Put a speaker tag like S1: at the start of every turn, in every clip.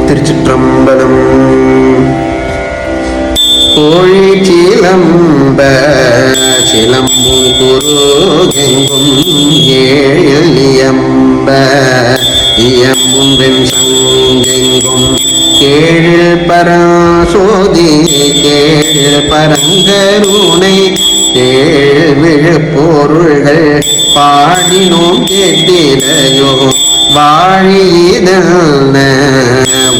S1: திருச்சிற்றம்பலம். கோழி சிலம்ப சிலம்பும் குருகெங்கும் ஏழில் இயம்ப இயம்பும் வெண் சங்கெங்கும் கேழில் பராசோதி கேழில் பரங்கருணை கேழ் விழுப்பொருள்கள் பாடினோம் கேட்டிலையோ வாழியதல்ல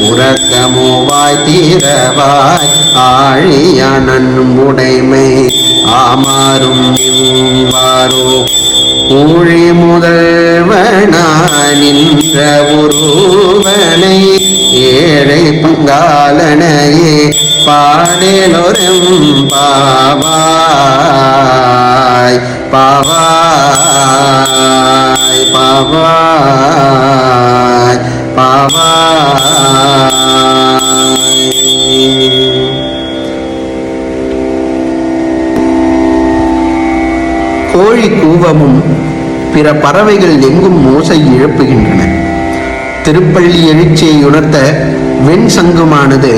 S1: உறக்கமோ வாய் தீரவாய் ஆழிய நன்முடைமை ஆமாறும் இவ்வாரோ ஊழி முதல்வனாய் நின்ற ஒருவனை ஏழை பங்காளனையே பாடேலொரும் பாவாய் பாவாய் பாவாய் பாவாய். கோழி கூவமும் பிற பறவைகள் எங்கும் ஓசை எழுப்புகின்றன. திருப்பள்ளி எழுச்சியை உணர்த்த வெண் சங்குமானது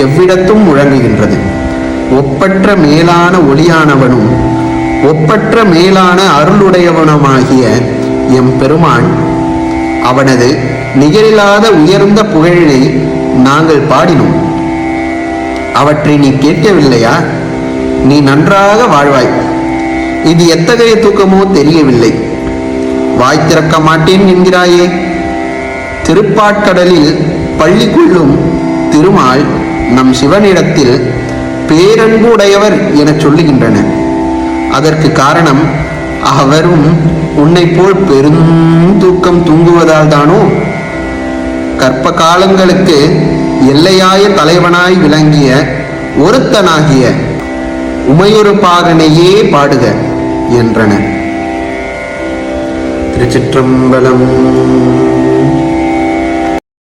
S1: எவ்விடத்தும் முழங்குகின்றது. ஒப்பற்ற மேலான ஒளியானவனும் ஒப்பற்ற மேலான அருளுடையவனுமாகிய எம் பெருமான் அவனது நிகரில்லாத உயர்ந்த புகழினை நாங்கள் பாடினோம். அவற்றை நீ கேட்கவில்லையா? நீ நன்றாக வாழ்வாய். இது எத்தகைய தூக்கமோ தெரியவில்லை. வாய் திறக்க மாட்டேன் என்கிறாயே. திருப்பாட்கடலில் பள்ளி கொள்ளும் திருமால் நம் சிவனிடத்தில் பேரன்பு உடையவர் என சொல்லுகின்றன. அதற்கு காரணம் அவரும் உன்னை போல் பெருந்தூக்கம் தூங்குவதால் தானோ? கற்ப காலங்களுக்கு எல்லையாய தலைவனாய் விளங்கிய ஒருத்தனாகிய உமையொரு பாகனையே பாடுக என்றன. திருச்சிற்றம்பலம்.